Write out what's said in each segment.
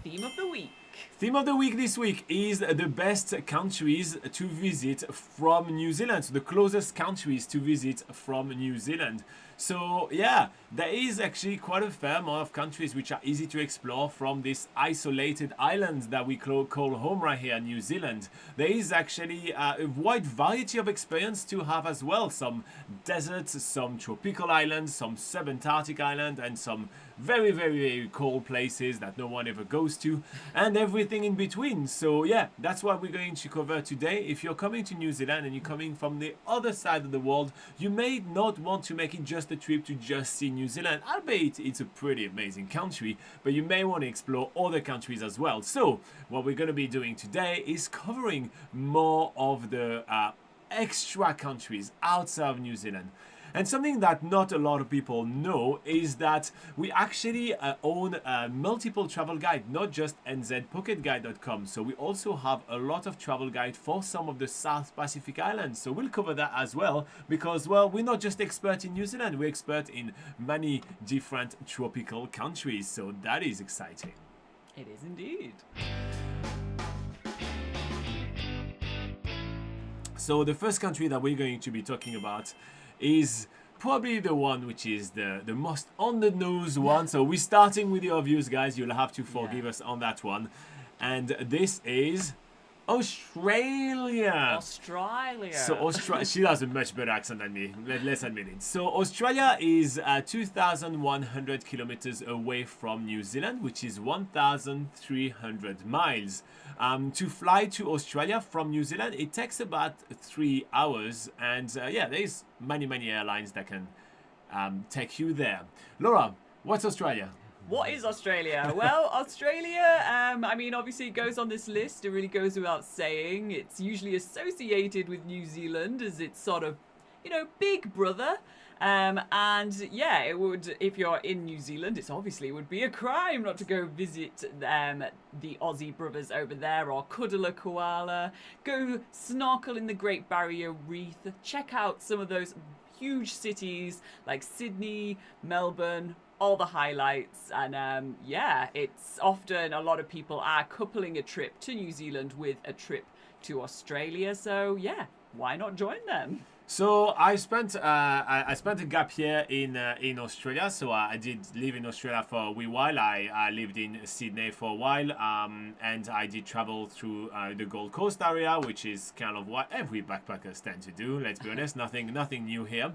theme of the week. Theme of the week this week is the best countries to visit from New Zealand. So the closest countries to visit from New Zealand. So yeah, there is actually quite a fair amount of countries which are easy to explore from this isolated island that we call home right here in New Zealand. There is actually a wide variety of experience to have as well. Some deserts, some tropical islands, some subantarctic island, and some very, very, very cold places that no one ever goes to, and everything in between. So yeah, that's what we're going to cover today. If you're coming to New Zealand and you're coming from the other side of the world, you may not want to make it just a trip to just see New Zealand, albeit it's a pretty amazing country, but you may want to explore other countries as well. So what we're going to be doing today is covering more of the extra countries outside of New Zealand. And something that not a lot of people know is that we actually own multiple travel guide, not just nzpocketguide.com. So we also have a lot of travel guide for some of the South Pacific islands. So we'll cover that as well because, well, we're not just expert in New Zealand, we're expert in many different tropical countries. So that is exciting. It is indeed. So the first country that we're going to be talking about is probably the one which is the most on the nose one. So we're starting with the obvious, guys. You'll have to forgive us on that one. And this is Australia. Australia. So Australia, she has a much better accent than me. Let's admit it. So Australia is 2,100 kilometers away from New Zealand, which is 1,300 miles. To fly to Australia from New Zealand, it takes about 3 hours, and yeah, there's many airlines that can take you there. Laura, what's Australia? What is Australia? Well, Australia, I mean, obviously it goes on this list. It really goes without saying. It's usually associated with New Zealand as its sort of, big brother. And yeah, it would, if you're in New Zealand, it would be a crime not to go visit the Aussie brothers over there, or cuddle a koala, go snorkel in the Great Barrier Reef, check out some of those huge cities like Sydney, Melbourne, all the highlights. And yeah, it's often a lot of people are coupling a trip to New Zealand with a trip to Australia. So yeah, why not join them? So I spent a gap year in Australia. So I did live in Australia for a wee while. I lived in Sydney for a while, and I did travel through the Gold Coast area, which is kind of what every backpackers tend to do. Let's be honest, nothing new here.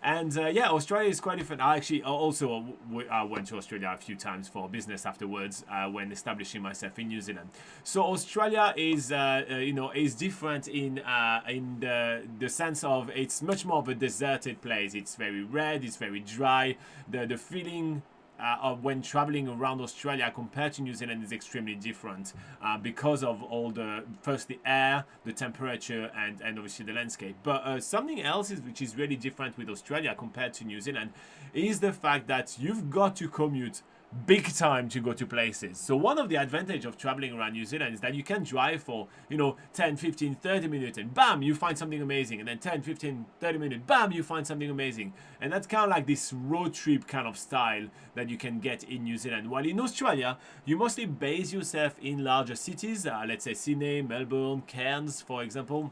And yeah, Australia is quite different. I actually also went to Australia a few times for business afterwards when establishing myself in New Zealand. So Australia is is different in the sense of it's much more of a deserted place. It's very red. It's very dry. The feeling of when traveling around Australia compared to New Zealand is extremely different because of all the air, the temperature, and obviously the landscape. But something else which is really different with Australia compared to New Zealand is the fact that you've got to commute big time to go to places. So one of the advantages of traveling around New Zealand is that you can drive for 10, 15, 30 minutes and bam, you find something amazing, and then 10, 15, 30 minutes, bam, you find something amazing. And that's kind of like this road trip kind of style that you can get in New Zealand. While in Australia, you mostly base yourself in larger cities, let's say Sydney, Melbourne, Cairns, for example.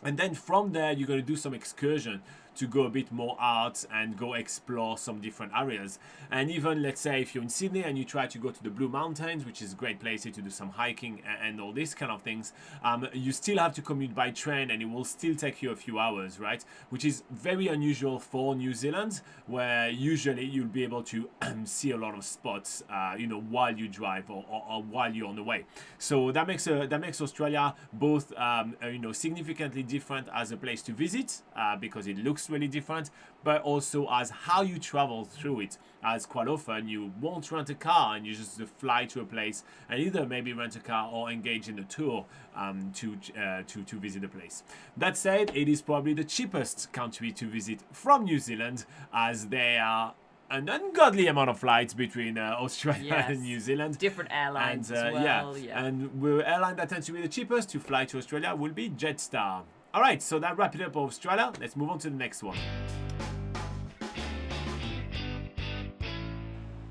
And then from there, you're going to do some excursion to go a bit more out and go explore some different areas. And even, let's say, if you're in Sydney and you try to go to the Blue Mountains, which is a great place to do some hiking and all these kind of things, you still have to commute by train, and it will still take you a few hours, right? Which is very unusual for New Zealand, where usually you'll be able to see a lot of spots, while you drive or while you're on the way. So that makes Australia both, significantly different as a place to visit because it looks really different, but also as how you travel through it, as quite often you won't rent a car and you just fly to a place and either maybe rent a car or engage in a tour to visit the place. That said, it is probably the cheapest country to visit from New Zealand, as there are an ungodly amount of flights between Australia and New Zealand. Different airlines and, as well. Yeah. And the airline that tends to be the cheapest to fly to Australia will be Jetstar. All right, so that wraps it up for Australia. Let's move on to the next one.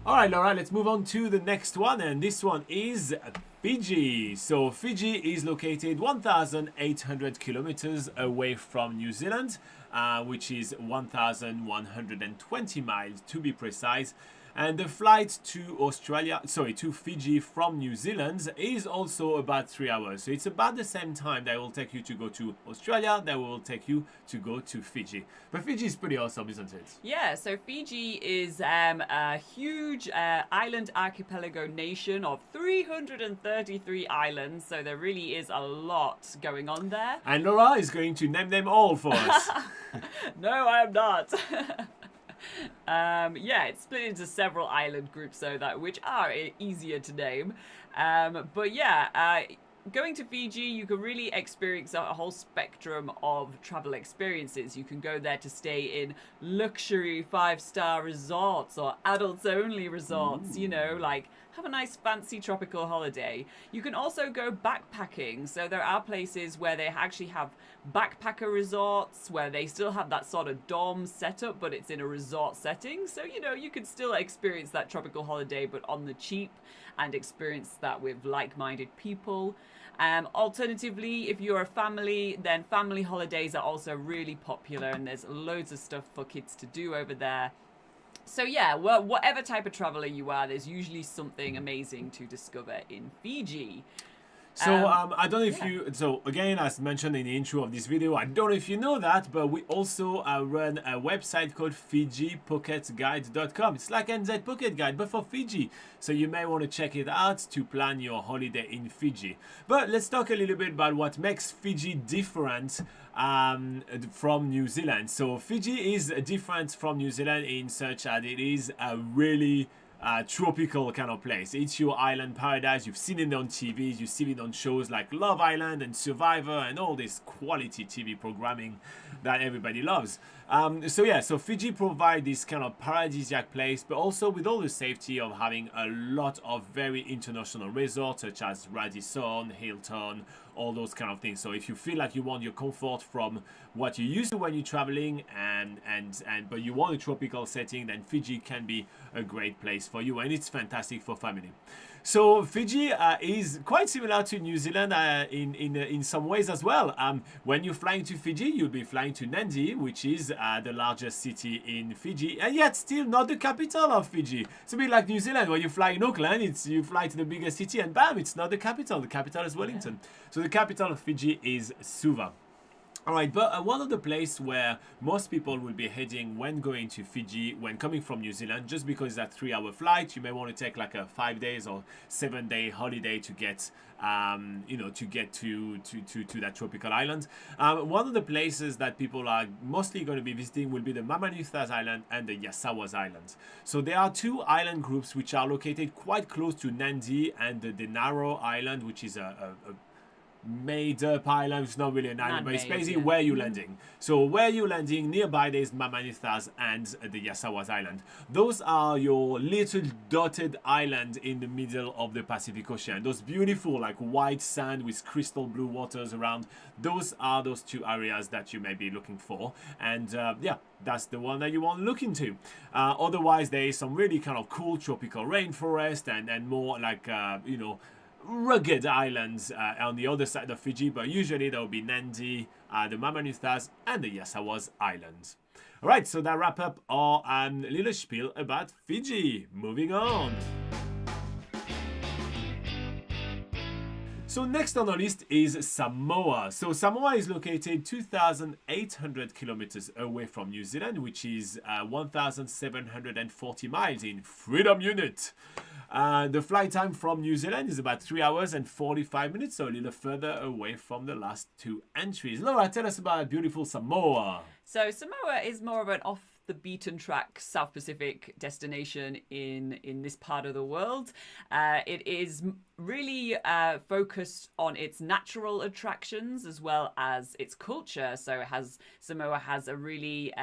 All right, Laura, let's move on to the next one, and this one is Fiji. So Fiji is located 1,800 kilometers away from New Zealand, which is 1,120 miles to be precise. And the flight to Fiji from New Zealand is also about 3 hours. So it's about the same time that will take you to go to Australia that will take you to go to Fiji. But Fiji is pretty awesome, isn't it? Yeah, so Fiji is a huge island archipelago nation of 333 islands. So there really is a lot going on there. And Laura is going to name them all for us. No, I am not. Yeah, it's split into several island groups, which are easier to name. But yeah, going to Fiji, you can really experience a whole spectrum of travel experiences. You can go there to stay in luxury 5-star resorts or adults-only resorts. You know, like have a nice fancy tropical holiday. You can also go backpacking. So there are places where they actually have backpacker resorts where they still have that sort of dorm setup, but it's in a resort setting. So, you know, you can still experience that tropical holiday, but on the cheap, and experience that with like-minded people. Alternatively, if you're a family, then family holidays are also really popular, and there's loads of stuff for kids to do over there. So yeah, well, whatever type of traveler you are, there's usually something amazing to discover in Fiji. So I don't know if you, so again, as mentioned in the intro of this video, I don't know if you know that, but we also run a website called FijiPocketGuide.com. It's like NZ Pocket Guide, but for Fiji. So you may want to check it out to plan your holiday in Fiji. But let's talk a little bit about what makes Fiji different from New Zealand. So Fiji is different from New Zealand in such that it is a really tropical kind of place. It's your island paradise. You've seen it on TVs, you've seen it on shows like Love Island and Survivor and all this quality TV programming that everybody loves. So Fiji provide this kind of paradisiac place, but also with all the safety of having a lot of very international resorts such as Radisson, Hilton, all those kind of things. So if you feel like you want your comfort from what you used to when you're traveling but you want a tropical setting, then Fiji can be a great place for you, and it's fantastic for family. So Fiji is quite similar to New Zealand in some ways as well. When you're flying to Fiji, you'll be flying to Nadi, which is the largest city in Fiji, and yet still not the capital of Fiji. It's a bit like New Zealand. When you fly in Auckland, you fly to the biggest city, and bam, it's not the capital. The capital is Wellington. Yeah. So the capital of Fiji is Suva. All right, but one of the places where most people will be heading when going to Fiji, when coming from New Zealand, just because it's that 3-hour flight, you may want to take like a 5 days or 7-day holiday to get, to get to that tropical island. One of the places that people are mostly going to be visiting will be the Mamanuthas Island and the Yasawas Islands. So there are two island groups which are located quite close to Nadi and the Denaro Island, which is a made up island. It's not really an island, but it's basically where you're landing. So where you're landing, nearby there's Mamanuthas and the Yasawas Island. Those are your little dotted island in the middle of the Pacific Ocean. Those beautiful like white sand with crystal blue waters around. Those are those two areas that you may be looking for. And yeah, that's the one that you want to look into. Otherwise, there is some really kind of cool tropical rainforest and more like, rugged islands on the other side of Fiji, but usually there will be Nadi, the Mamanuthas, and the Yasawas Islands. All right, so that wrap up our little spiel about Fiji. Moving on. So next on our list is Samoa. So Samoa is located 2,800 kilometers away from New Zealand, which is 1,740 miles in freedom unit. The flight time from New Zealand is about 3 hours and 45 minutes, so a little further away from the last two entries. Laura, tell us about beautiful Samoa. So Samoa is more of an off-the-beaten-track South Pacific destination in this part of the world. It is really focused on its natural attractions as well as its culture. So Samoa has a really,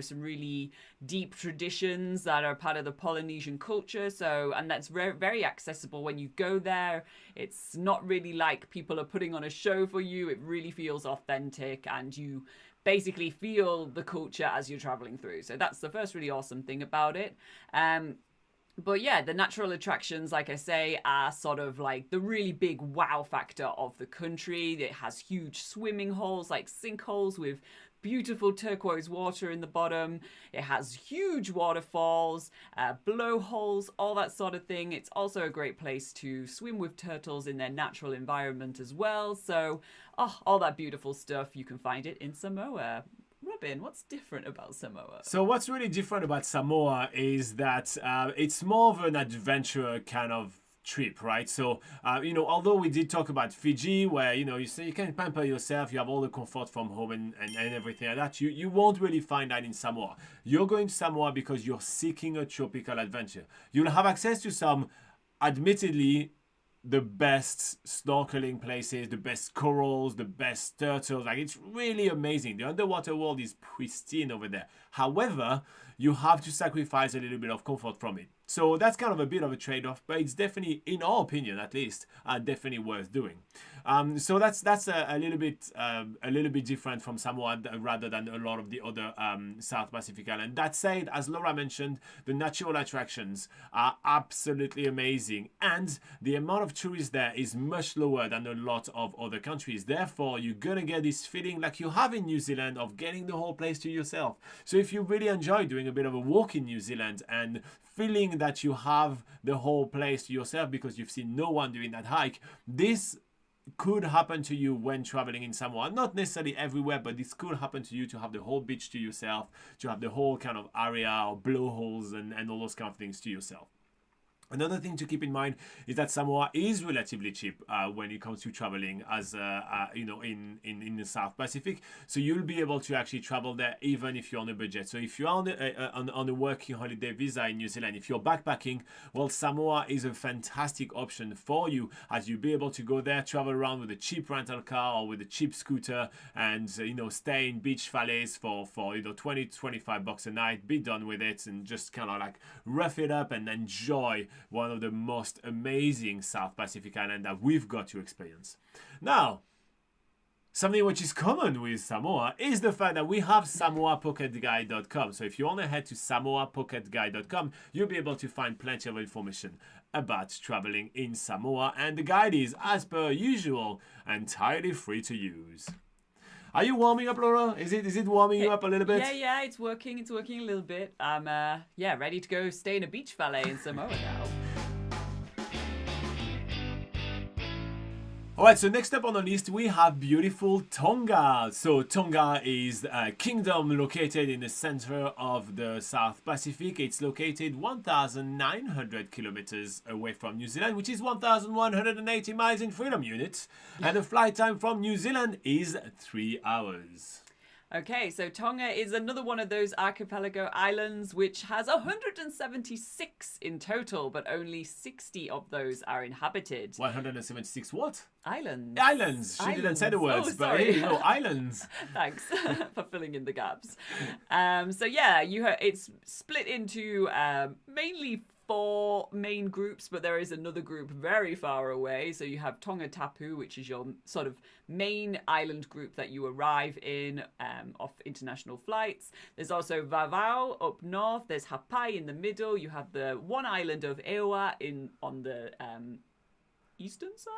some really deep traditions that are part of the Polynesian culture. And that's very, very accessible when you go there. It's not really like people are putting on a show for you. It really feels authentic, and you basically feel the culture as you're traveling through. So that's the first really awesome thing about it. But yeah, the natural attractions, like I say, are sort of like the really big wow factor of the country. It has huge swimming holes, like sinkholes with beautiful turquoise water in the bottom. It has huge waterfalls, blowholes, all that sort of thing. It's also a great place to swim with turtles in their natural environment as well. So, all that beautiful stuff, you can find it in Samoa. Robin, what's different about Samoa? So what's really different about Samoa is that it's more of an adventure kind of trip, right? So although we did talk about Fiji, where you say you can pamper yourself, you have all the comfort from home and everything like that, you won't really find that in Samoa. You're going to Samoa because you're seeking a tropical adventure. You'll have access to some, admittedly, the best snorkeling places, the best corals, the best turtles. Like, it's really amazing. The underwater world is pristine over there. However, you have to sacrifice a little bit of comfort from it. So that's kind of a bit of a trade-off, but it's definitely, in our opinion at least, definitely worth doing. So that's a little bit different from Samoa rather than a lot of the other South Pacific islands. That said, as Laura mentioned, the natural attractions are absolutely amazing, and the amount of tourists there is much lower than a lot of other countries. Therefore, you're gonna get this feeling like you have in New Zealand of getting the whole place to yourself. So if you really enjoy doing a bit of a walk in New Zealand and feeling that you have the whole place to yourself because you've seen no one doing that hike, this could happen to you when traveling in Samoa. Not necessarily everywhere, but this could happen to you, to have the whole beach to yourself, to have the whole kind of area or blowholes and all those kind of things to yourself. Another thing to keep in mind is that Samoa is relatively cheap when it comes to traveling, as in the South Pacific. So you'll be able to actually travel there even if you're on a budget. So if you're on a working holiday visa in New Zealand, if you're backpacking, well, Samoa is a fantastic option for you, as you'll be able to go there, travel around with a cheap rental car or with a cheap scooter, and stay in beach valleys for 20 to 25 bucks a night, be done with it, and just kind of like rough it up and enjoy one of the most amazing South Pacific islands that we've got to experience. Now, something which is common with Samoa is the fact that we have samoapocketguide.com. So if you want to head to samoapocketguide.com, you'll be able to find plenty of information about traveling in Samoa, and the guide is, as per usual, entirely free to use. Are you warming up, Laura? Is it warming you up a little bit? Yeah, it's working. It's working a little bit. I'm ready to go stay in a beach valet in Samoa now. Alright, so next up on the list we have beautiful Tonga. So Tonga is a kingdom located in the center of the South Pacific. It's located 1,900 kilometers away from New Zealand, which is 1,180 miles in freedom units. And the flight time from New Zealand is 3 hours. Okay, so Tonga is another one of those archipelago islands which has 176 in total, but only 60 of those are inhabited. 176 what? Islands. Islands. She didn't say the words, but here you go, islands. Thanks for filling in the gaps. It's split into mainly 4 main groups, but there is another group very far away. So you have Tonga Tapu, which is your sort of main island group that you arrive in off international flights. There's also Vavau up north. There's Hapai in the middle. You have the one island of Eoa on the eastern side.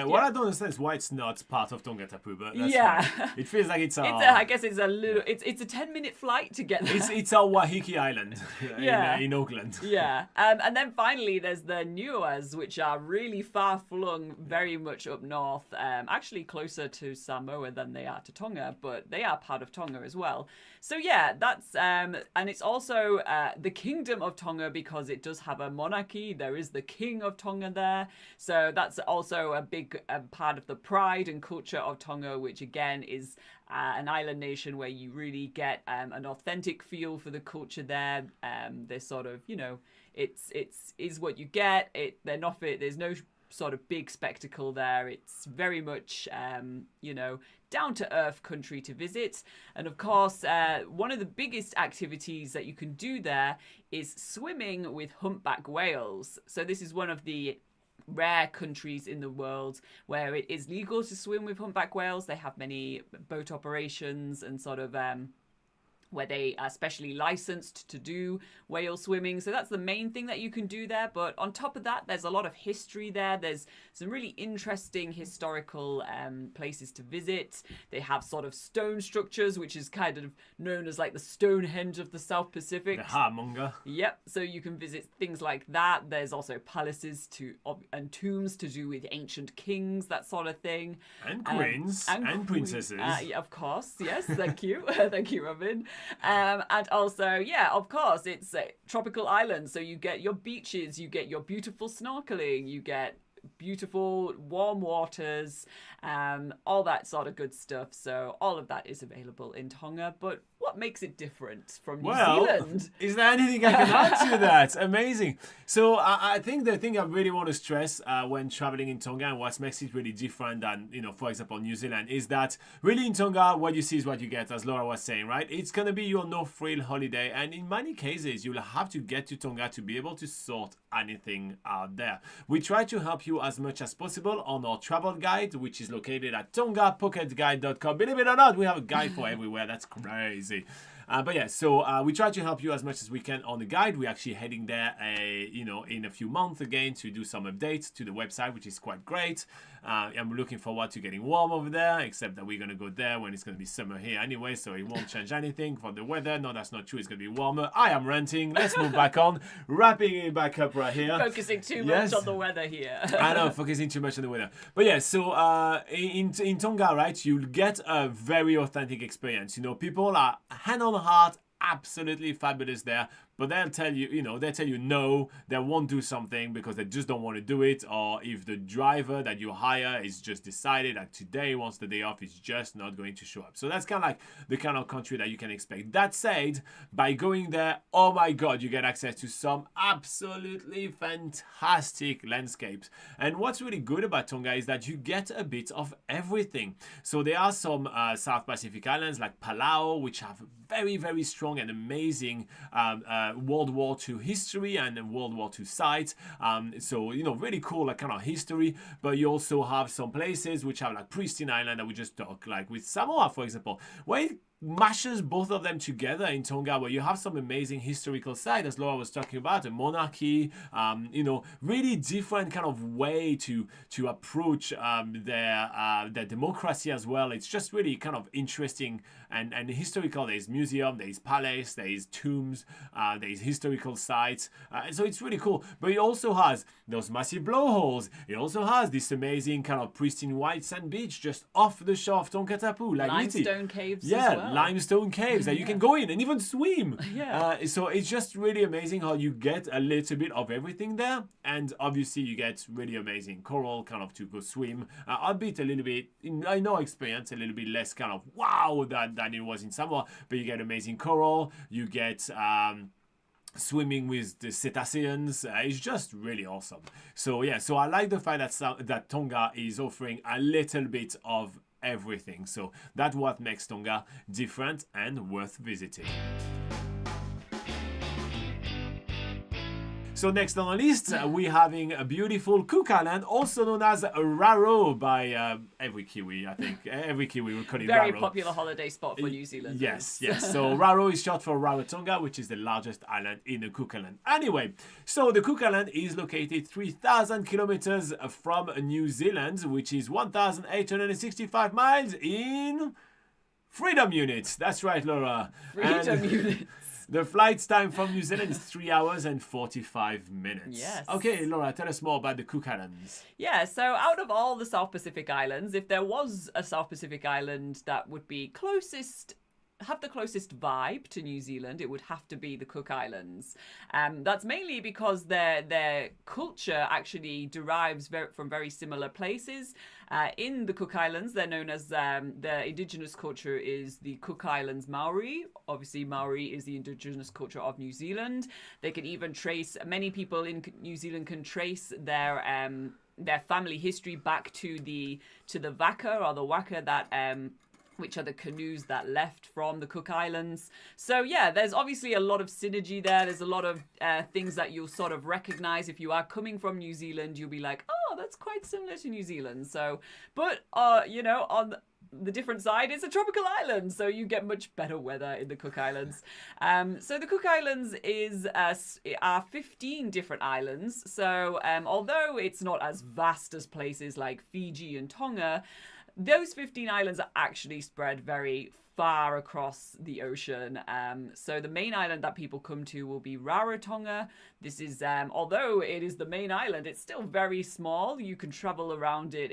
What I don't understand is why it's not part of Tonga Tapu, but that's fine. It feels like it's I guess it's a little. It's a 10-minute flight to get there. It's our Wahiki Island in Auckland. Yeah, and then finally there's the Niuas, which are really far flung, very much up north. Actually closer to Samoa than they are to Tonga, but they are part of Tonga as well. So yeah, that's and it's also the Kingdom of Tonga because it does have a monarchy. There is the King of Tonga there, so that's also a big part of the pride and culture of Tonga, which again is an island nation where you really get an authentic feel for the culture there. There's sort of, it's is what you get. There's no sort of big spectacle there. It's very much, down to earth country to visit. And of course, one of the biggest activities that you can do there is swimming with humpback whales. So this is one of the rare countries in the world where it is legal to swim with humpback whales. They have many boat operations and sort of where they are specially licensed to do whale swimming. So that's the main thing that you can do there. But on top of that, there's a lot of history there. There's some really interesting historical places to visit. They have sort of stone structures, which is kind of known as like the Stonehenge of the South Pacific. The Hamonga. Yep. So you can visit things like that. There's also palaces and tombs to do with ancient kings, that sort of thing. And queens. And princesses. Yeah, of course. Yes. Thank you. Thank you, Robin. And also, yeah, of course, it's a tropical island. So you get your beaches, you get your beautiful snorkeling, you get beautiful warm waters, all that sort of good stuff. So all of that is available in Tonga. But what makes it different from New Zealand? Is there anything I can add to that? Amazing. So I think the thing I really want to stress when traveling in Tonga and what makes it really different than, for example, New Zealand is that really in Tonga, what you see is what you get, as Laura was saying, right? It's going to be your no-frill holiday. And in many cases, you'll have to get to Tonga to be able to sort anything out there. We try to help you as much as possible on our travel guide, which is located at tongapocketguide.com. Believe it or not, we have a guide for everywhere. That's crazy. But yeah, so we try to help you as much as we can on the guide. We're actually heading there, in a few months again to do some updates to the website, which is quite great. I'm looking forward to getting warm over there, except that we're going to go there when it's going to be summer here anyway, so it won't change anything for the weather. No, that's not true. It's going to be warmer. I am ranting. Let's move back on. Wrapping it back up right here. Focusing too much on the weather here. I know, focusing too much on the weather. But yeah, so in Tonga, right, you'll get a very authentic experience. People are hand on heart, absolutely fabulous there. But they'll tell you, no, they won't do something because they just don't want to do it. Or if the driver that you hire is just decided that today, wants the day off, is just not going to show up. So that's kind of like the kind of country that you can expect. That said, by going there, oh my God, you get access to some absolutely fantastic landscapes. And what's really good about Tonga is that you get a bit of everything. So there are some South Pacific islands like Palau, which have very, very strong and amazing World War II history and World War II sites. So, really cool, like kind of history. But you also have some places which have like pristine island that we just talk, like with Samoa, for example, where it mashes both of them together in Tonga, where you have some amazing historical site, as Laura was talking about, a monarchy, really different kind of way to approach their democracy as well. It's just really kind of interesting and historical. There's museum, there's palace, there's tombs, there's historical sites. So it's really cool. But it also has those massive blowholes. It also has this amazing kind of pristine white sand beach just off the shore of Tonkatapu. Like limestone caves as well. Limestone caves that you can go in and even swim. Yeah. So it's just really amazing how you get a little bit of everything there. And obviously you get really amazing coral kind of to go swim. Albeit a little bit, I know experience, a little bit less kind of wow than it was in Samoa. But you get amazing coral. You get swimming with the cetaceans. It's just really awesome. So yeah, so I like the fact that Tonga is offering a little bit of everything. So that's what makes Tonga different and worth visiting. So next on the list, we're having a beautiful Cook Island, also known as Raro by every Kiwi, I think. Every Kiwi will call it Very Raro. popular holiday spot for New Zealanders. Yes. So Raro is short for Rarotonga, which is the largest island in the Cook Island. Anyway, so the Cook Island is located 3,000 kilometers from New Zealand, which is 1,865 miles in freedom units. That's right, Laura. Freedom units. The flight time from New Zealand is 3 hours and 45 minutes. Yes. Okay, Laura, tell us more about the Cook Islands. Yeah, so out of all the South Pacific Islands, if there was a South Pacific Island that would be have the closest vibe to New Zealand, it would have to be the Cook Islands. That's mainly because their culture actually derives from very similar places. In the Cook Islands, they're known as, the indigenous culture is the Cook Islands Maori. Obviously, Maori is the indigenous culture of New Zealand. They can even many people in New Zealand can trace their family history back to the waka or the waka that which are the canoes that left from the Cook Islands. So yeah, there's obviously a lot of synergy there. There's a lot of things that you'll sort of recognize. If you are coming from New Zealand, you'll be like, oh, that's quite similar to New Zealand. So, but the different side, it's a tropical island, so you get much better weather in the Cook Islands. So the Cook Islands are 15 different islands. So although it's not as vast as places like Fiji and Tonga, those 15 islands are actually spread very far across the ocean. So the main island that people come to will be Rarotonga. This is, although it is the main island, it's still very small. You can travel around it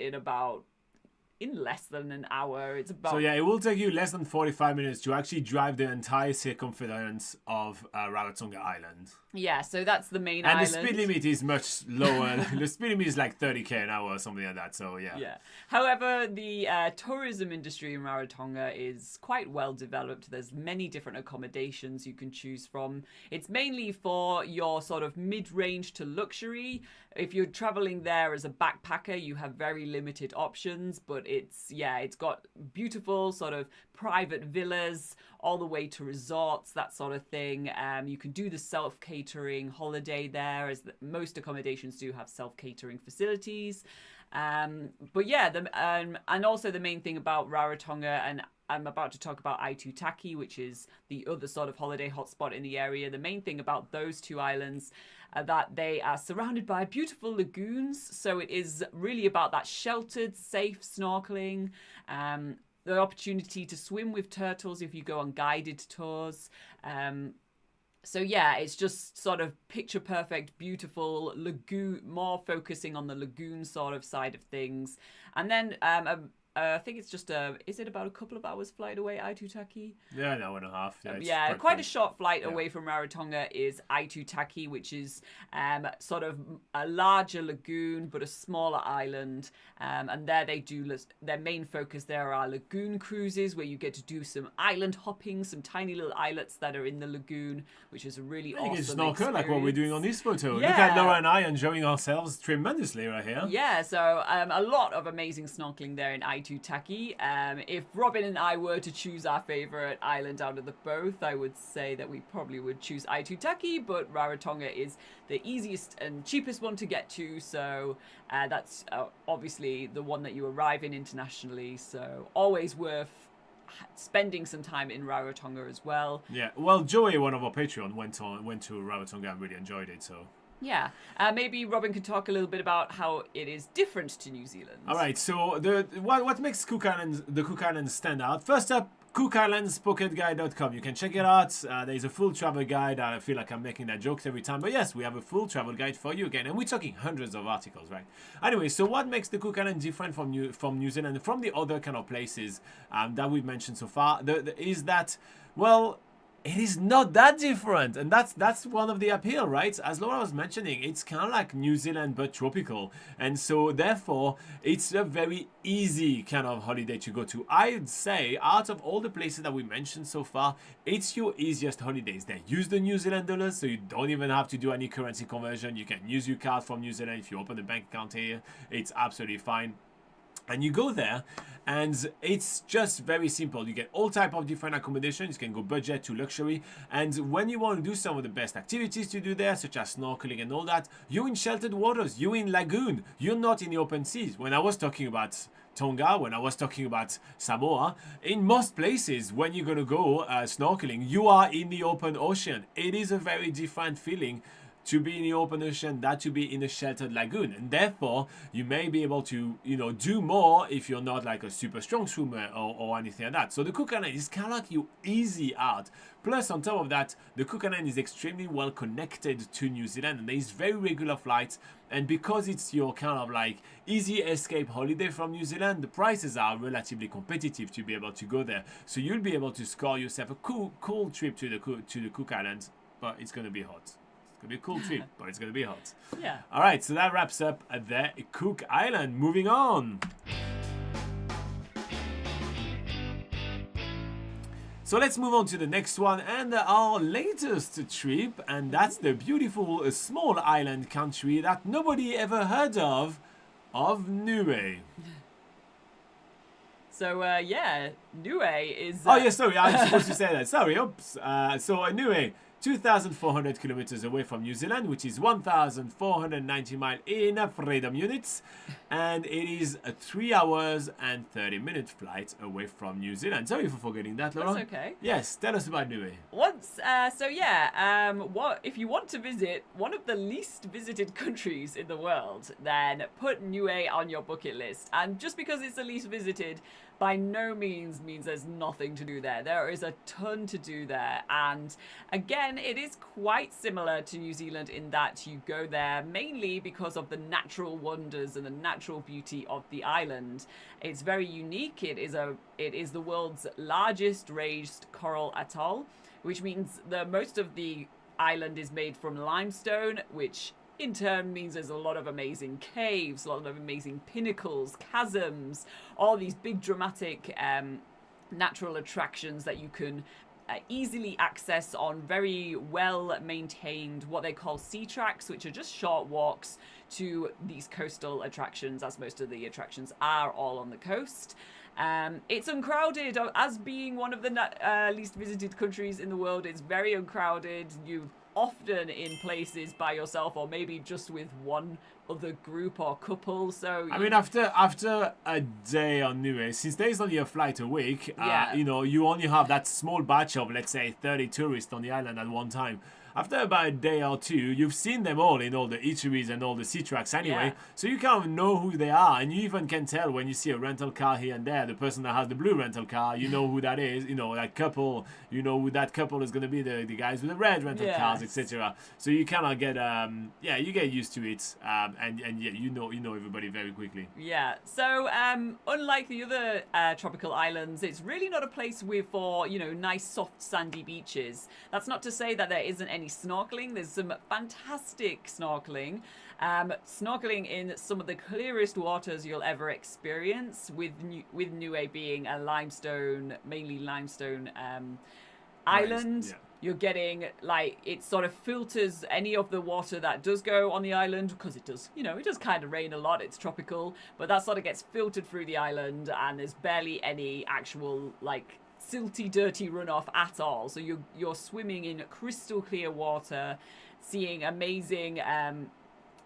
in less than an hour. It's about... So yeah, it will take you less than 45 minutes to actually drive the entire circumference of Rarotonga Island. Yeah, so that's the main and island. And the speed limit is much lower. The speed limit is like 30k an hour or something like that, so yeah. Yeah. However, the tourism industry in Rarotonga is quite well developed. There's many different accommodations you can choose from. It's mainly for your sort of mid-range to luxury. If you're traveling there as a backpacker, you have very limited options, but it's got beautiful sort of private villas all the way to resorts, that sort of thing. You can do the self-catering holiday there, as most accommodations do have self-catering facilities. But yeah, and also the main thing about Rarotonga, and I'm about to talk about Aitutaki, which is the other sort of holiday hotspot in the area. The main thing about those two islands that they are surrounded by beautiful lagoons. So it is really about that sheltered, safe snorkeling, the opportunity to swim with turtles if you go on guided tours. So yeah, it's just sort of picture perfect, beautiful lagoon, more focusing on the lagoon sort of side of things. And then I think it's just is it about a couple of hours flight away, Aitutaki? Yeah, an hour and a half. Quite a short flight away from Rarotonga is Aitutaki, which is sort of a larger lagoon but a smaller island. And there they do their main focus there are lagoon cruises, where you get to do some island hopping, some tiny little islets that are in the lagoon, which is a really awesome experience. Snorkel like what we're doing on this photo. Yeah. Look at Laura and I enjoying ourselves tremendously right here. Yeah, so a lot of amazing snorkeling there in Aitutaki. If Robin and I were to choose our favorite island out of the both, I would say that we probably would choose Aitutaki, but Rarotonga is the easiest and cheapest one to get to, so that's obviously the one that you arrive in internationally, so always worth spending some time in Rarotonga as well. Yeah, well, Joey, one of our Patreon, went to Rarotonga and really enjoyed it, so... Yeah, maybe Robin could talk a little bit about how it is different to New Zealand. All right, so what makes the Cook Islands stand out? First up, cookislandspocketguide.com. You can check it out. There is a full travel guide. I feel like I'm making that jokes every time, but yes, we have a full travel guide for you again, and we're talking hundreds of articles, right? Anyway, so what makes the Cook Islands different from New Zealand and from the other kind of places that we've mentioned so far? Is that, well, it is not that different, and that's one of the appeal, right? As Laura was mentioning, it's kind of like New Zealand but tropical, and so therefore it's a very easy kind of holiday to go to. I'd say out of all the places that we mentioned so far, it's your easiest holidays. They use the New Zealand dollars, so you don't even have to do any currency conversion. You can use your card from New Zealand if you open a bank account here. It's absolutely fine. And you go there, and it's just very simple. You get all type of different accommodations. You can go budget to luxury. And when you want to do some of the best activities to do there, such as snorkeling and all that, you're in sheltered waters. You're in lagoon. You're not in the open seas. When I was talking about Tonga, when I was talking about Samoa, in most places, when you're going to go snorkeling, you are in the open ocean. It is a very different feeling to be in the open ocean than to be in a sheltered lagoon, and therefore you may be able to do more if you're not like a super strong swimmer or anything like that. So the Cook Island is kind of like your easy out. Plus, on top of that, the Cook Island is extremely well connected to New Zealand, and there is very regular flights. And because it's your kind of like easy escape holiday from New Zealand, the prices are relatively competitive to be able to go there. So you'll be able to score yourself a cool trip to the Cook Islands, but it's going to be hot. It's going to be a cool trip, but it's going to be hot. Yeah. All right, so that wraps up the Cook Island. Moving on. So let's move on to the next one and our latest trip, and that's the beautiful small island country that nobody ever heard of Niue. So, Niue is... Oh, yeah, sorry, I was supposed to say that. Sorry, oops. So, Niue, 2,400 kilometers away from New Zealand, which is 1,490 miles in freedom units, and it is a 3 hours and 30-minute flight away from New Zealand. Sorry for forgetting that, Laura. That's okay. Yes, tell us about Niue. What if you want to visit one of the least visited countries in the world, then put Niue on your bucket list. And just because it's the least visited, by no means there's nothing to do there. There is a ton to do there. And again, it is quite similar to New Zealand in that you go there mainly because of the natural wonders and the natural beauty of the island. It's very unique. It is the world's largest raised coral atoll, which means that most of the island is made from limestone, which in turn means there's a lot of amazing caves, a lot of amazing pinnacles, chasms, all these big dramatic natural attractions that you can easily access on very well maintained what they call sea tracks, which are just short walks to these coastal attractions, as most of the attractions are all on the coast. It's uncrowded. As being one of the least visited countries in the world, it's very uncrowded. You often in places by yourself, or maybe just with one other group or couple. So I mean, after a day on Niue, since there's only a flight a week, you only have that small batch of, let's say, 30 tourists on the island at one time. After about a day or two, you've seen them all in all the eateries and all the sea tracks anyway, so you kind of know who they are, and you even can tell when you see a rental car here and there, the person that has the blue rental car, you know who that is, that couple, you know who that couple is going to be, the guys with the red rental cars, etc. So you kind of get, you get used to it, and you know everybody very quickly. Yeah, so unlike the other tropical islands, it's really not a place for nice soft sandy beaches. That's not to say that there isn't any snorkeling. There's some fantastic snorkeling. Snorkeling in some of the clearest waters you'll ever experience, with Niue being a mainly limestone island. Yeah. You're getting, it sort of filters any of the water that does go on the island, because it does kind of rain a lot. It's tropical, but that sort of gets filtered through the island, and there's barely any actual silty, dirty runoff at all. So you're swimming in crystal clear water, seeing amazing.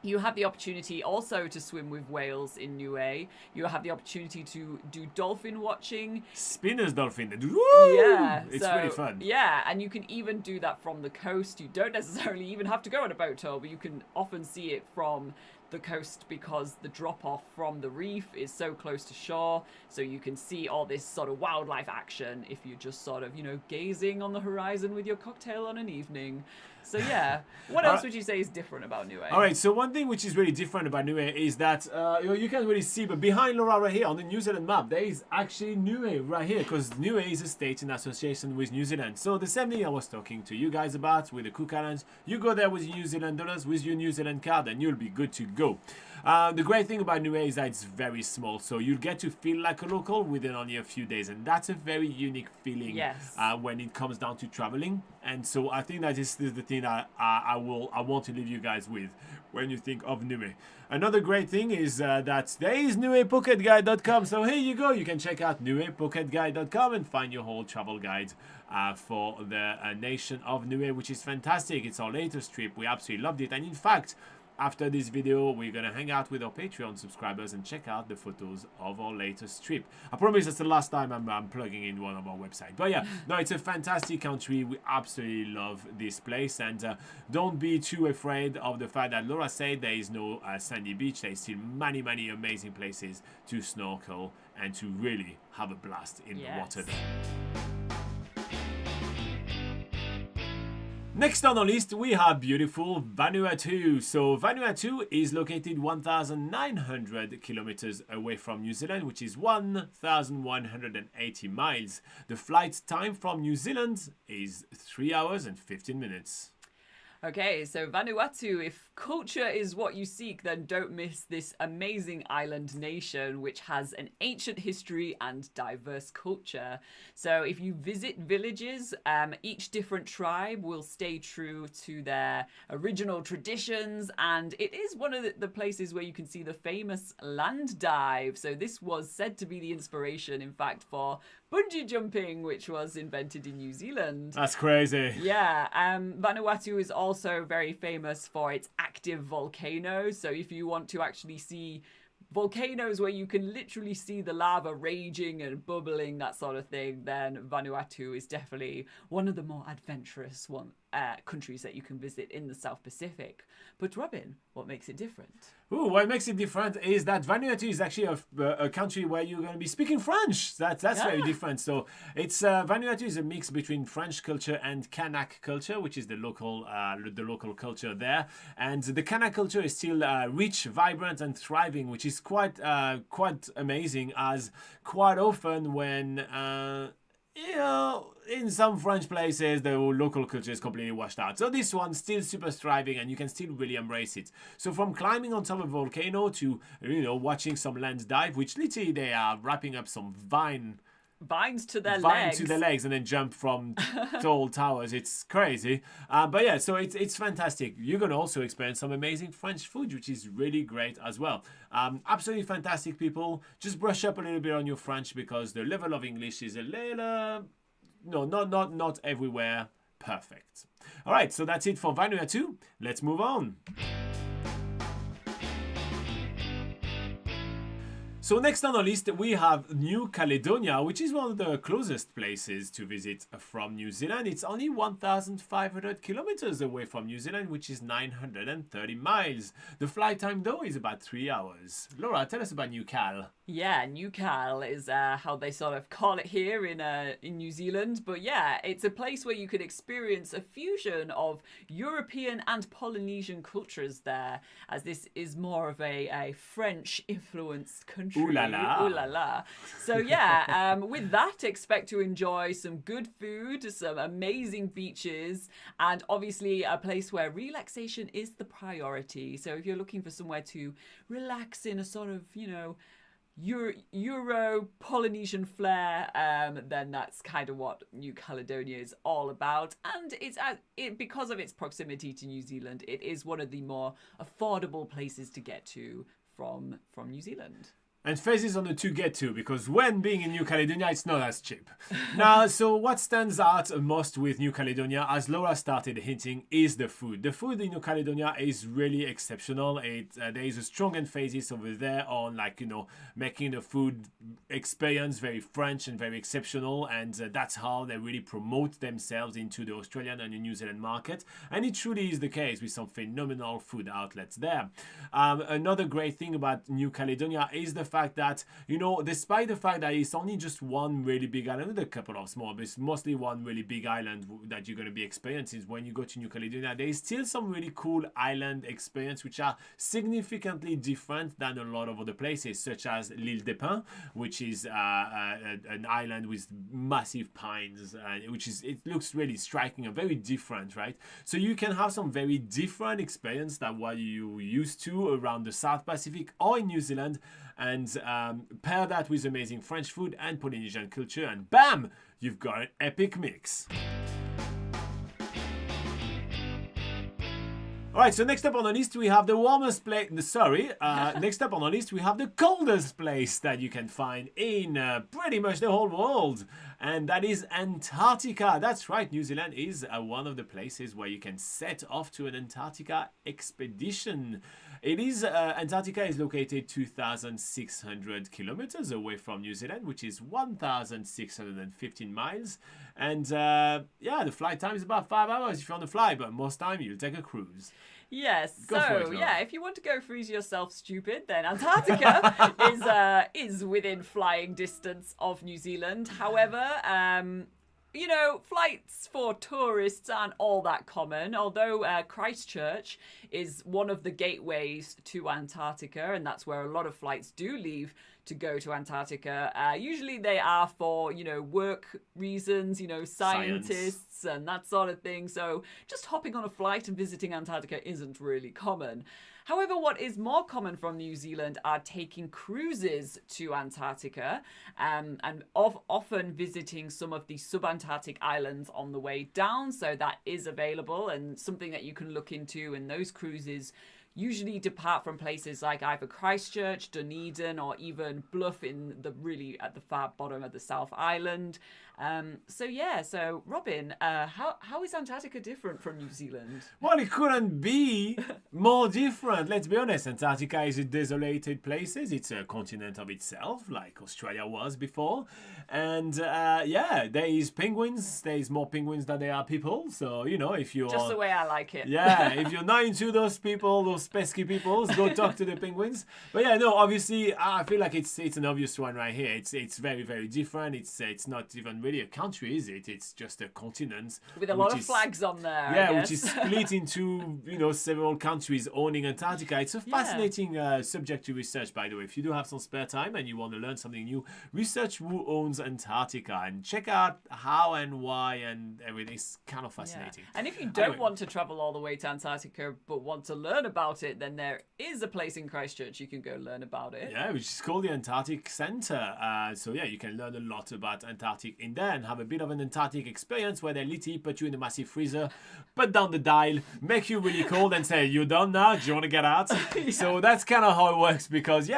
You have the opportunity also to swim with whales in Niue. You have the opportunity to do dolphin watching. Spinner's dolphin. Yeah. It's really fun. Yeah, and you can even do that from the coast. You don't necessarily even have to go on a boat tour, but you can often see it from the coast because the drop-off from the reef is so close to shore, so you can see all this sort of wildlife action if you're just sort of, gazing on the horizon with your cocktail on an evening. So yeah, what else would you say is different about Niue? All right, so one thing which is really different about Niue is that you can't really see, but behind Laura right here on the New Zealand map, there is actually Niue right here, because Niue is a state in association with New Zealand. So the same thing I was talking to you guys about with the Cook Islands, you go there with your New Zealand dollars, with your New Zealand card, and you'll be good to go. The great thing about Niue is that it's very small, so you'll get to feel like a local within only a few days, and that's a very unique feeling when it comes down to traveling. And so I think that this is the thing that I want to leave you guys with when you think of Niue. Another great thing is that there is nuepocketguide.com. So here you go. You can check out nuepocketguide.com and find your whole travel guide for the nation of Niue, which is fantastic. It's our latest trip. We absolutely loved it. And in fact, after this video, we're going to hang out with our Patreon subscribers and check out the photos of our latest trip. I promise that's the last time I'm plugging in one of our websites. But yeah, no, it's a fantastic country. We absolutely love this place. And don't be too afraid of the fact that Laura said there is no sandy beach. There's still many, many amazing places to snorkel and to really have a blast in the water there. Next on our list, we have beautiful Vanuatu. So Vanuatu is located 1,900 kilometers away from New Zealand, which is 1,180 miles. The flight time from New Zealand is 3 hours and 15 minutes. Okay, so Vanuatu, if culture is what you seek, then don't miss this amazing island nation, which has an ancient history and diverse culture. So if you visit villages, each different tribe will stay true to their original traditions, and it is one of the places where you can see the famous land dive. So this was said to be the inspiration, in fact, for bungee jumping, which was invented in New Zealand. That's crazy. Yeah, Vanuatu is also very famous for its active volcanoes. So if you want to actually see volcanoes where you can literally see the lava raging and bubbling, that sort of thing, then Vanuatu is definitely one of the more adventurous countries that you can visit in the South Pacific. But Robin, what makes it different? Ooh, what makes it different is that Vanuatu is actually a country where you're going to be speaking French. That's very different. So it's Vanuatu is a mix between French culture and Kanak culture, which is the local culture there. And the Kanak culture is still rich, vibrant, and thriving, which is quite amazing. As quite often when in some French places, the local culture is completely washed out. So this one's still super thriving and you can still really embrace it. So from climbing on top of a volcano to, watching some land dive, which literally they are wrapping up some vines to their legs and then jump from tall towers. It's crazy. But yeah, so it's fantastic. You're going to also experience some amazing French food, which is really great as well. Absolutely fantastic people. Just brush up a little bit on your French because the level of English is a little, not everywhere perfect. All right, so that's it for Vanuatu. Let's move on. So next on our list, we have New Caledonia, which is one of the closest places to visit from New Zealand. It's only 1,500 kilometers away from New Zealand, which is 930 miles. The flight time, though, is about 3 hours. Laura, tell us about New Cal. Yeah, New Cal is how they sort of call it here in New Zealand. But yeah, it's a place where you could experience a fusion of European and Polynesian cultures there, as this is more of a French-influenced country. Ooh la la. Ooh la la. So yeah, with that, expect to enjoy some good food, some amazing beaches, and obviously a place where relaxation is the priority. So if you're looking for somewhere to relax in a sort of, Euro Polynesian flair, then that's kind of what New Caledonia is all about. And because of its proximity to New Zealand, it is one of the more affordable places to get to from New Zealand. And phases on the to get to, because when being in New Caledonia, it's not as cheap. Now, so what stands out most with New Caledonia, as Laura started hinting, is the food. The food in New Caledonia is really exceptional. There is a strong emphasis over there on, making the food experience very French and very exceptional. And that's how they really promote themselves into the Australian and the New Zealand market. And it truly is the case with some phenomenal food outlets there. Another great thing about New Caledonia is the fact that, despite the fact that it's only just one really big island with a couple of small, but it's mostly one really big island that you're going to be experiencing when you go to New Caledonia, there is still some really cool island experience which are significantly different than a lot of other places, such as l'Île des Pins, which is an island with massive pines, it looks really striking and very different, right? So you can have some very different experience than what you used to around the South Pacific or in New Zealand, and pair that with amazing French food and Polynesian culture, and bam, you've got an epic mix. Alright, so next up on the list we have the warmest place. Next up on the list we have the coldest place that you can find in pretty much the whole world, and that is Antarctica. That's right, New Zealand is one of the places where you can set off to an Antarctica expedition. Antarctica is located 2,600 kilometers away from New Zealand, which is 1,615 miles. And the flight time is about 5 hours if you're on the fly, but most time you'll take a cruise. Yes, if you want to go freeze yourself stupid, then Antarctica is within flying distance of New Zealand. However, flights for tourists aren't all that common, although Christchurch is one of the gateways to Antarctica, and that's where a lot of flights do leave to go to Antarctica. Usually they are for, work reasons, scientists and that sort of thing. So just hopping on a flight and visiting Antarctica isn't really common. However, what is more common from New Zealand are taking cruises to Antarctica, and often visiting some of the subantarctic islands on the way down. So that is available and something that you can look into. And those cruises usually depart from places like either Christchurch, Dunedin, or even Bluff in the really at the far bottom of the South Island. So Robin, how is Antarctica different from New Zealand? Well, it couldn't be more different. Let's be honest. Antarctica is a desolated place. It's a continent of itself, like Australia was before. And there is penguins. There is more penguins than there are people. So, if you're... Just the way I like it. Yeah, if you're not into those people, those pesky people, go talk to the penguins. But yeah, no, obviously, I feel like it's an obvious one right here. It's very, very different. It's not even really a country, is it? It's just a continent. With a lot of flags on there, yeah, I guess. which is split into, several countries owning Antarctica. It's a fascinating subject to research, by the way. If you do have some spare time and you want to learn something new, research who owns Antarctica and check out how and why and everything. It's kind of fascinating. Yeah. And if you don't want to travel all the way to Antarctica but want to learn about it, then there is a place in Christchurch you can go learn about it. Yeah, which is called the Antarctic Centre. You can learn a lot about Antarctic in there and have a bit of an Antarctic experience where they literally put you in a massive freezer, put down the dial, make you really cold and say, "You're done now, do you want to get out?" So that's kind of how it works because,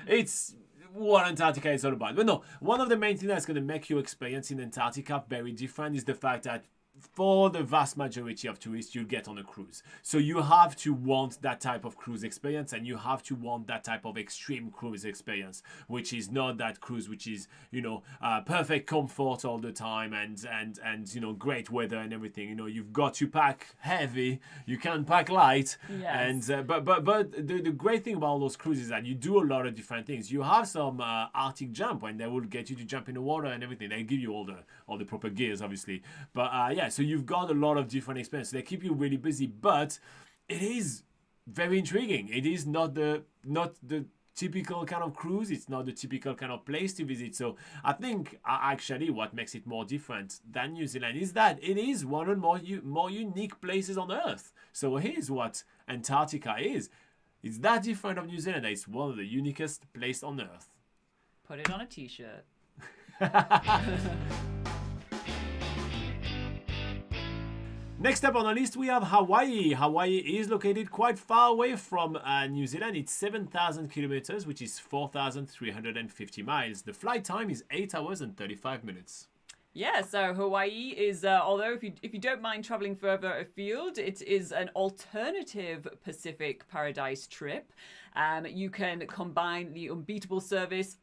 it's what Antarctica is all about. But no, one of the main things that's going to make your experience in Antarctica very different is the fact that for the vast majority of tourists, you get on a cruise. So you have to want that type of cruise experience and you have to want that type of extreme cruise experience, which is not that cruise, which is, perfect comfort all the time and great weather and everything. You've got to pack heavy, you can't pack light. Yes. And but the great thing about those cruises is that you do a lot of different things. You have some Arctic jump when they will get you to jump in the water and everything. They give you all the proper gears, obviously. But so you've got a lot of different experiences. They keep you really busy, but it is very intriguing. It is not the typical kind of cruise. It's not the typical kind of place to visit. So I think actually what makes it more different than New Zealand is that it is one of the more unique places on Earth. So here's what Antarctica is. It's that different of New Zealand. It's one of the uniquest places on Earth. Put it on a t-shirt. Next up on the list, we have Hawaii. Hawaii is located quite far away from New Zealand. It's 7,000 kilometers, which is 4,350 miles. The flight time is 8 hours and 35 minutes. Yeah, so Hawaii is, although if you don't mind traveling further afield, it is an alternative Pacific paradise trip. You can combine the unbeatable service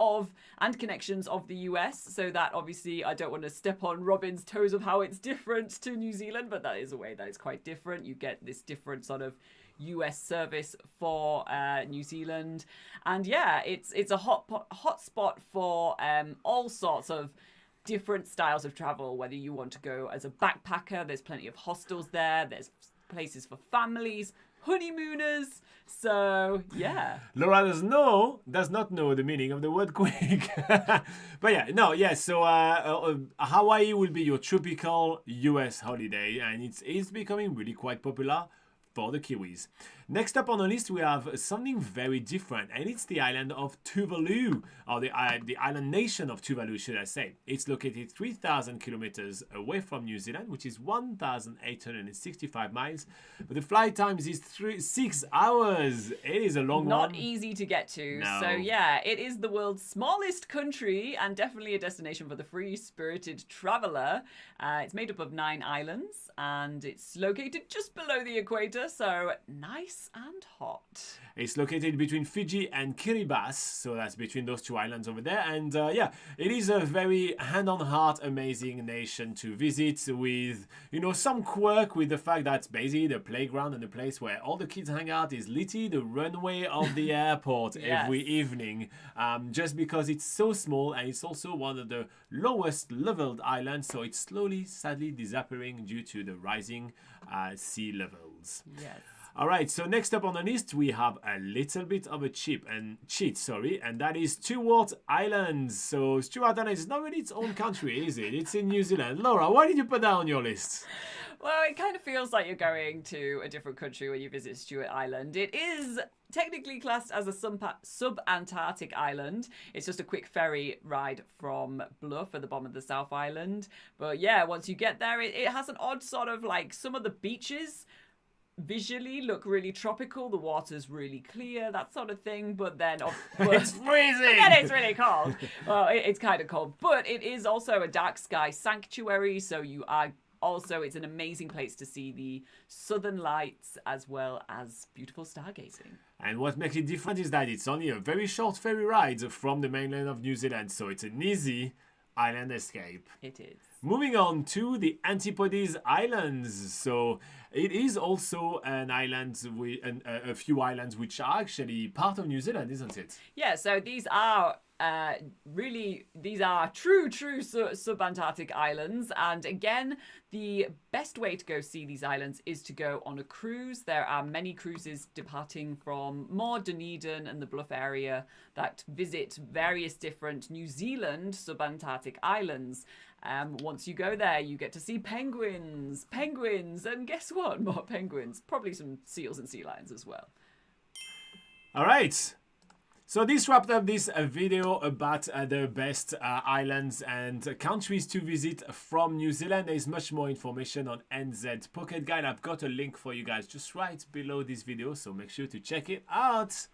and connections of the US, so that obviously I don't want to step on Robin's toes of how it's different to New Zealand, but that is a way that it's quite different. You get this different sort of US service for New Zealand, and it's a hot spot for all sorts of different styles of travel. Whether you want to go as a backpacker, there's plenty of hostels there. There's places for families, honeymooners. So Laura does not know the meaning of the word quick. But so Hawaii will be your tropical US holiday, and it's becoming really quite popular for the Kiwis. Next up on the list, we have something very different, and it's the island of Tuvalu, or the island nation of Tuvalu, should I say. It's located 3,000 kilometers away from New Zealand, which is 1,865 miles. But the flight time is 6 hours. It is a long one. Not easy to get to. No. So it is the world's smallest country and definitely a destination for the free-spirited traveler. It's made up of 9 islands, and it's located just below the equator, so nice and hot. It's located between Fiji and Kiribati, so that's between those 2 islands over there. And it is a very hand-on-heart amazing nation to visit with, some quirk with the fact that basically the playground and the place where all the kids hang out is literally the runway of the airport every evening, just because it's so small, and it's also one of the lowest leveled islands, so it's slowly, sadly disappearing due to the rising sea levels. Yes. All right, so next up on the list, we have a little bit of a cheat, and that is Stewart Islands. So Stewart Islands is not really its own country, is it? It's in New Zealand. Laura, why did you put that on your list? Well, it kind of feels like you're going to a different country when you visit Stewart Island. It is technically classed as a sub-Antarctic island. It's just a quick ferry ride from Bluff at the bottom of the South Island. But once you get there, it has an odd sort of some of the beaches visually look really tropical. The water's really clear, that sort of thing. But then, It's freezing. then it's really cold. Well, it's kind of cold, but it is also a dark sky sanctuary. So you are also, it's an amazing place to see the southern lights as well as beautiful stargazing. And what makes it different is that it's only a very short ferry ride from the mainland of New Zealand, so it's an easy island escape. It is. Moving on to the Antipodes Islands. So it is also an island with a few islands which are actually part of New Zealand, isn't it? Yeah, so these are these are true subantarctic islands, and again, the best way to go see these islands is to go on a cruise. There are many cruises departing from more Dunedin and the Bluff area that visit various different New Zealand subantarctic islands. Once you go there, you get to see penguins, and guess what? More penguins, probably some seals and sea lions as well. All right. So this wrapped up this video about the best islands and countries to visit from New Zealand. There is much more information on NZ Pocket Guide. I've got a link for you guys just right below this video, so make sure to check it out.